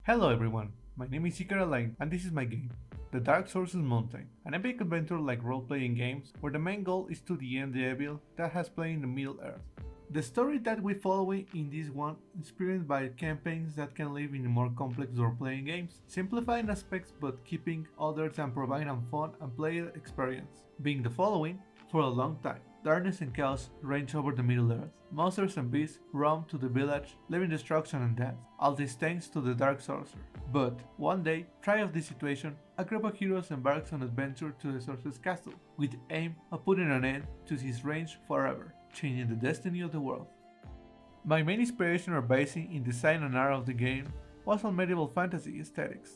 Hello everyone, my name is Iker Alain and this is my game, The Dark Sources Mountain, an epic adventure like role-playing games where the main goal is to end the evil that has plagued in the Middle Earth. The story that we follow in this one is inspired by campaigns that can live in more complex role-playing games, simplifying aspects but keeping others and providing a fun and played experience, being the following for a long time. Darkness and chaos range over the Middle Earth. Monsters and beasts roam to the village, leaving destruction and death. All this thanks to the Dark Sorcerer. But one day, tired of this situation, a group of heroes embarks on an adventure to the Sorcerer's castle, with the aim of putting an end to his reign forever, changing the destiny of the world. My main inspiration or basing in design and art of the game was on medieval fantasy aesthetics,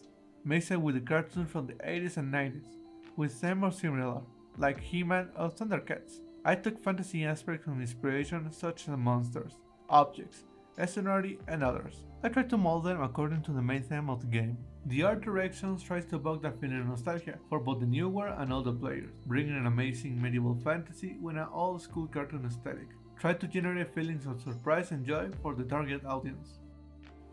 mixed with the cartoons from the 80s and 90s, with some or similar, like He-Man or Thundercats. I took fantasy aspects of inspiration such as monsters, objects, scenery, and others. I tried to mold them according to the main theme of the game. The art directions tries to evoke that feeling of nostalgia for both the newer and older players, bringing an amazing medieval fantasy with an old-school cartoon aesthetic. Try to generate feelings of surprise and joy for the target audience.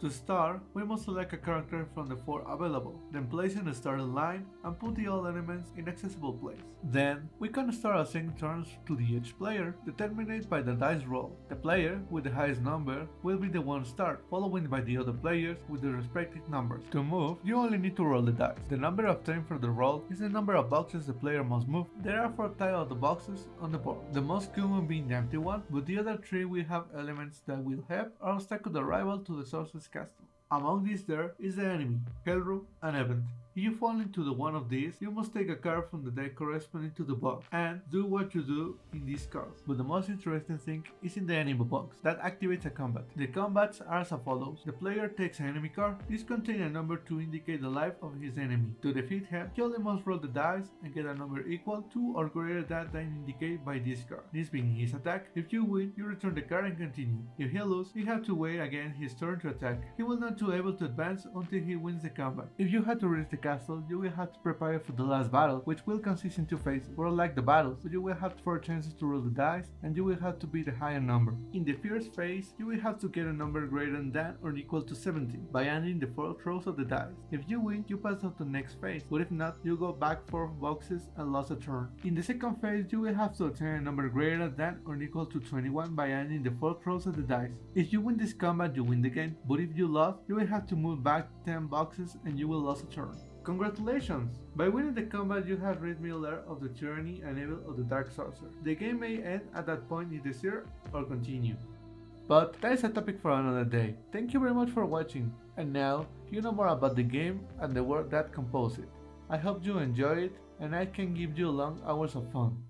To start, we must select a character from the 4 available, then place in the starting line and put the all elements in accessible place. Then, we can start assigning turns to each player, determined by the dice roll. The player with the highest number will be the one start, followed by the other players with their respective numbers. To move, you only need to roll the dice. The number obtained for the roll is the number of boxes the player must move. There are 4 types of the boxes on the board, the most common being the empty one, but the other 3 will have elements that will help or obstacle the arrival to the sorcerer's castle. Among these there is the enemy, hellroom, and event. If you fall into the one of these, you must take a card from the deck corresponding to the box and do what you do in these cards. But the most interesting thing is in the enemy box that activates a combat. The combats are as follows. The player takes an enemy card. This contains a number to indicate the life of his enemy. To defeat him, he only must roll the dice and get a number equal to or greater than indicated by this card. This being his attack. If you win, you return the card and continue. If he loses, he has to wait again his turn to attack. He will not be able to advance until he wins the combat. If you had to reach the castle, you will have to prepare for the last battle, which will consist in 2 phases. Or like the battles, so you will have 4 chances to roll the dice, and you will have to beat a higher number. In the first phase, you will have to get a number greater than or equal to 17 by adding the 4 throws of the dice. If you win, you pass on to the next phase, but if not, you go back 4 boxes and lose a turn. In the second phase, you will have to obtain a number greater than or equal to 21 by adding the 4 throws of the dice. If you win this combat, you win the game, but if you lost, you will have to move back 10 boxes and you will lose a turn. Congratulations! By winning the combat, you have rid Middle Earth of the tyranny and evil of the Dark Sorcerer. The game may end at that point if desire or continue. But that is a topic for another day. Thank you very much for watching, and now you know more about the game and the world that composed it. I hope you enjoy it and I can give you long hours of fun.